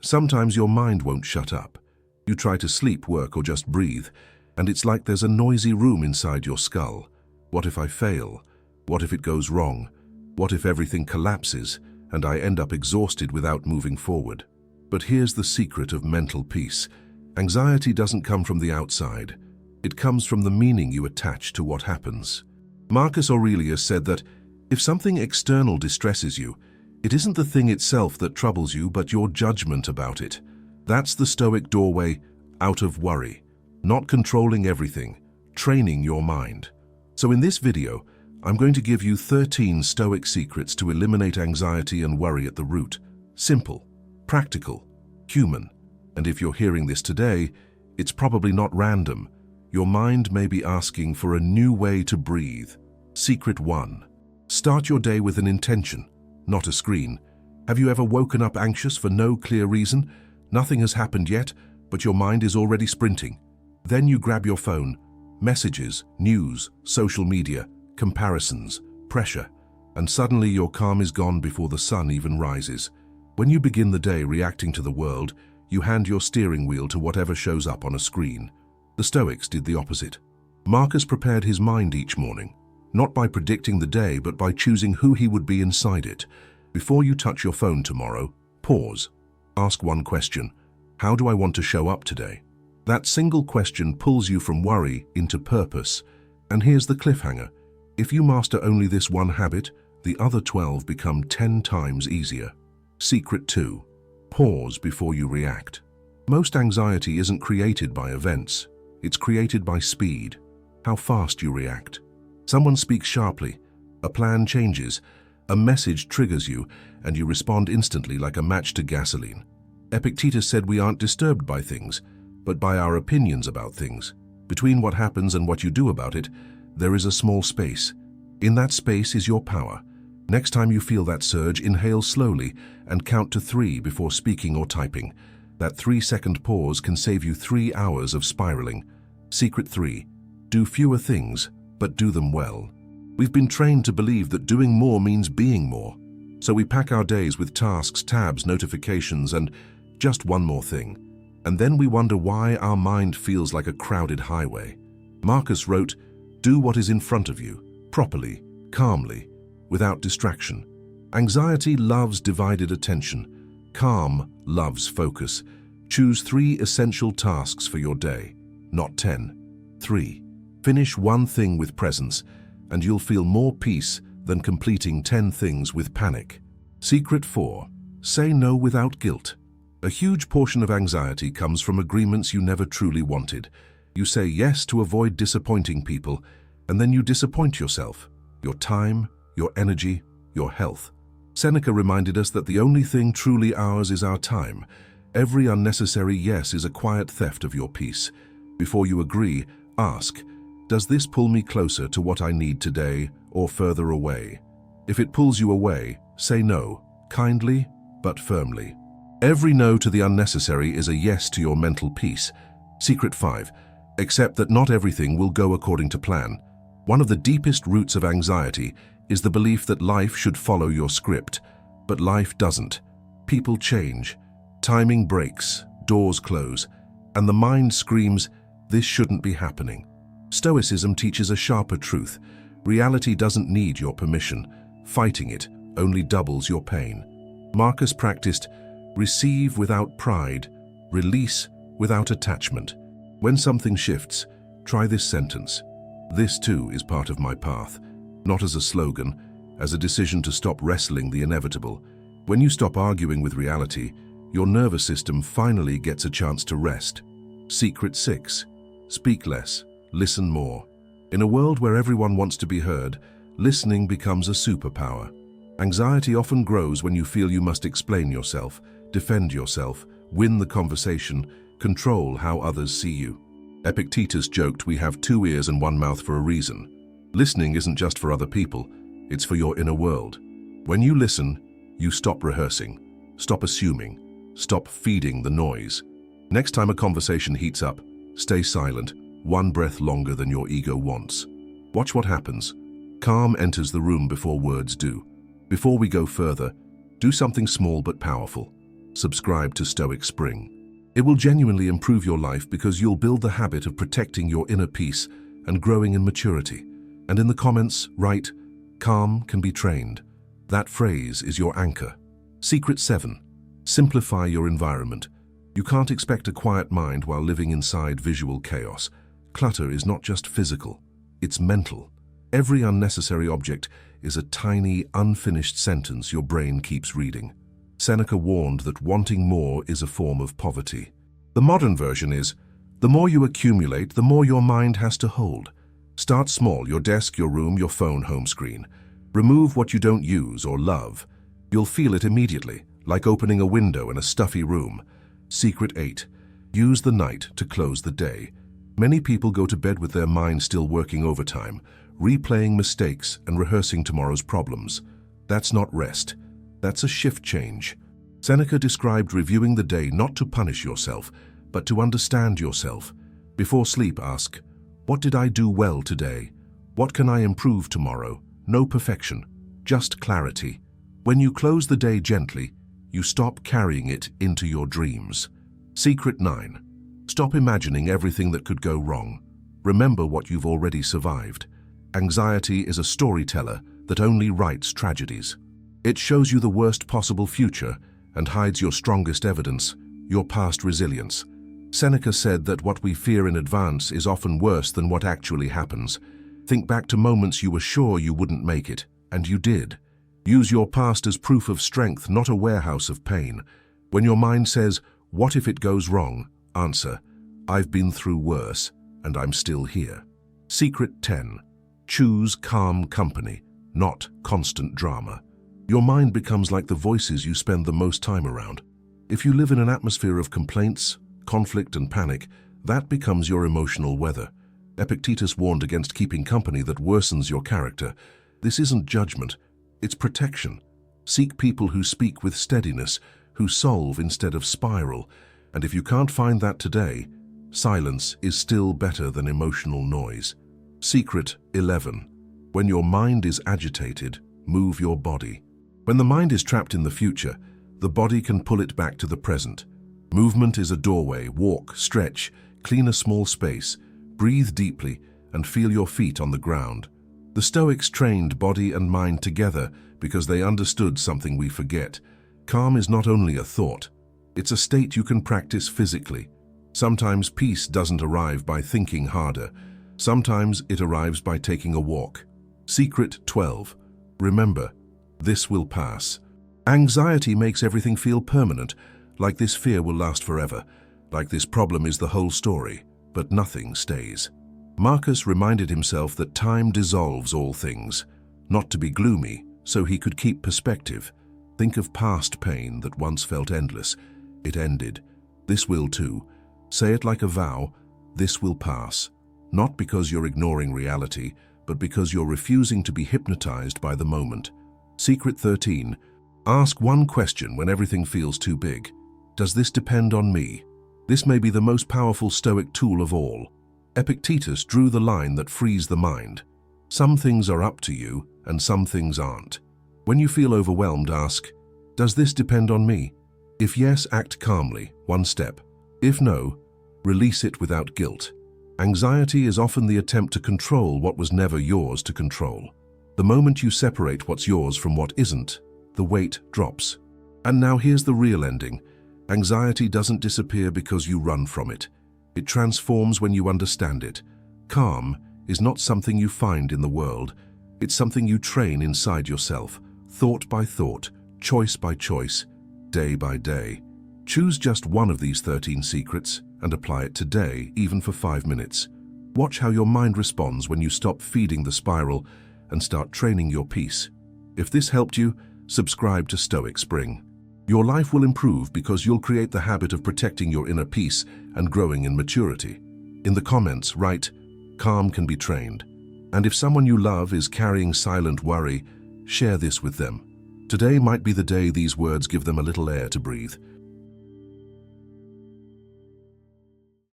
Sometimes your mind won't shut up. You try to sleep, work, or just breathe, and it's like there's a noisy room inside your skull. What if I fail? What if it goes wrong? What if everything collapses and I end up exhausted without moving forward? But here's the secret of mental peace. Anxiety doesn't come from the outside. It comes from the meaning you attach to what happens. Marcus Aurelius said that if something external distresses you, it isn't the thing itself that troubles you, but your judgment about it. That's the Stoic doorway out of worry. Not controlling everything, training your mind. So in this video, I'm going to give you 13 Stoic secrets to eliminate anxiety and worry at the root. Simple, practical, human. And if you're hearing this today, it's probably not random. Your mind may be asking for a new way to breathe. Secret 1. Start your day with an intention, not a screen. Have you ever woken up anxious for no clear reason? Nothing has happened yet, but your mind is already sprinting. Then you grab your phone. Messages, news, social media, comparisons, pressure, and suddenly your calm is gone before the sun even rises. When you begin the day reacting to the world, you hand your steering wheel to whatever shows up on a screen. The Stoics did the opposite. Marcus prepared his mind each morning, not by predicting the day, but by choosing who he would be inside it. Before you touch your phone tomorrow, pause. Ask one question: how do I want to show up today? That single question pulls you from worry into purpose. And here's the cliffhanger. If you master only this one habit, the other 12 become 10 times easier. Secret 2. Pause before you react. Most anxiety isn't created by events. It's created by speed. How fast you react. Someone speaks sharply, a plan changes, a message triggers you, and you respond instantly like a match to gasoline. Epictetus said we aren't disturbed by things, but by our opinions about things. Between what happens and what you do about it, there is a small space. In that space is your power. Next time you feel that surge, inhale slowly and count to 3 before speaking or typing. That 3-second pause can save you 3 hours of spiraling. Secret 3. Do fewer things, but do them well. We've been trained to believe that doing more means being more. So we pack our days with tasks, tabs, notifications, and just one more thing. And then we wonder why our mind feels like a crowded highway. Marcus wrote, "Do what is in front of you, properly, calmly, without distraction." Anxiety loves divided attention. Calm loves focus. Choose 3 essential tasks for your day, not 10. 3. Finish one thing with presence, and you'll feel more peace than completing 10 things with panic. Secret 4. Say no without guilt. A huge portion of anxiety comes from agreements you never truly wanted. You say yes to avoid disappointing people, and then you disappoint yourself, your time, your energy, your health. Seneca reminded us that the only thing truly ours is our time. Every unnecessary yes is a quiet theft of your peace. Before you agree, ask, does this pull me closer to what I need today or further away? If it pulls you away, say no, kindly but firmly. Every no to the unnecessary is a yes to your mental peace. Secret 5. Accept that not everything will go according to plan. One of the deepest roots of anxiety is the belief that life should follow your script. But life doesn't. People change. Timing breaks. Doors close. And the mind screams, this shouldn't be happening. Stoicism teaches a sharper truth. Reality doesn't need your permission. Fighting it only doubles your pain. Marcus practiced, receive without pride, release without attachment. When something shifts, try this sentence. This too is part of my path. Not as a slogan, as a decision to stop wrestling the inevitable. When you stop arguing with reality, your nervous system finally gets a chance to rest. Secret 6. Speak less, listen more. In a world where everyone wants to be heard, listening becomes a superpower. Anxiety often grows when you feel you must explain yourself, defend yourself, win the conversation, control how others see you. Epictetus joked we have 2 ears and 1 mouth for a reason. Listening isn't just for other people, it's for your inner world. When you listen, you stop rehearsing, stop assuming, stop feeding the noise. Next time a conversation heats up, stay silent, 1 breath longer than your ego wants. Watch what happens. Calm enters the room before words do. Before we go further, do something small but powerful. subscribe to Stoic Spring. It will genuinely improve your life because you'll build the habit of protecting your inner peace and growing in maturity. And in the comments, write, "Calm can be trained." That phrase is your anchor. Secret 7. Simplify your environment. You can't expect a quiet mind while living inside visual chaos. Clutter is not just physical, it's mental. Every unnecessary object is a tiny, unfinished sentence your brain keeps reading. Seneca warned that wanting more is a form of poverty. The modern version is, the more you accumulate, the more your mind has to hold. Start small, your desk, your room, your phone, home screen. Remove what you don't use or love. You'll feel it immediately, like opening a window in a stuffy room. Secret 8. Use the night to close the day. Many people go to bed with their mind still working overtime, replaying mistakes and rehearsing tomorrow's problems. That's not rest. That's a shift change. Seneca described reviewing the day not to punish yourself, but to understand yourself. Before sleep, ask, what did I do well today? What can I improve tomorrow? No perfection, just clarity. When you close the day gently, you stop carrying it into your dreams. Secret 9. Stop imagining everything that could go wrong. Remember what you've already survived. Anxiety is a storyteller that only writes tragedies. It shows you the worst possible future and hides your strongest evidence, your past resilience. Seneca said that what we fear in advance is often worse than what actually happens. Think back to moments you were sure you wouldn't make it, and you did. Use your past as proof of strength, not a warehouse of pain. When your mind says, "What if it goes wrong?" answer, "I've been through worse, and I'm still here." Secret 10. Choose calm company, not constant drama. Your mind becomes like the voices you spend the most time around. If you live in an atmosphere of complaints, conflict, and panic, that becomes your emotional weather. Epictetus warned against keeping company that worsens your character. This isn't judgment, it's protection. Seek people who speak with steadiness, who solve instead of spiral. And if you can't find that today, silence is still better than emotional noise. Secret 11. When your mind is agitated, move your body. When the mind is trapped in the future, the body can pull it back to the present. Movement is a doorway. Walk, stretch, clean a small space, breathe deeply, and feel your feet on the ground. The Stoics trained body and mind together because they understood something we forget. Calm is not only a thought, it's a state you can practice physically. Sometimes peace doesn't arrive by thinking harder. Sometimes it arrives by taking a walk. Secret 12. Remember, this will pass. Anxiety makes everything feel permanent, like this fear will last forever, like this problem is the whole story, but nothing stays. Marcus reminded himself that time dissolves all things, not to be gloomy, so he could keep perspective. Think of past pain that once felt endless. It ended. This will too. Say it like a vow, this will pass. Not because you're ignoring reality, but because you're refusing to be hypnotized by the moment. Secret 13. Ask one question when everything feels too big. Does this depend on me? This may be the most powerful Stoic tool of all. Epictetus drew the line that frees the mind. Some things are up to you, and some things aren't. When you feel overwhelmed, ask, does this depend on me? If yes, act calmly, one step. If no, release it without guilt. Anxiety is often the attempt to control what was never yours to control. The moment you separate what's yours from what isn't, the weight drops. And now here's the real ending. Anxiety doesn't disappear because you run from it. It transforms when you understand it. Calm is not something you find in the world. It's something you train inside yourself, thought by thought, choice by choice, day by day. Choose just one of these 13 secrets and apply it today, even for 5 minutes. Watch how your mind responds when you stop feeding the spiral and start training your peace. If this helped you, subscribe to Stoic Spring. Your life will improve because you'll create the habit of protecting your inner peace and growing in maturity. In the comments, write, "Calm can be trained." And if someone you love is carrying silent worry, share this with them. Today might be the day these words give them a little air to breathe.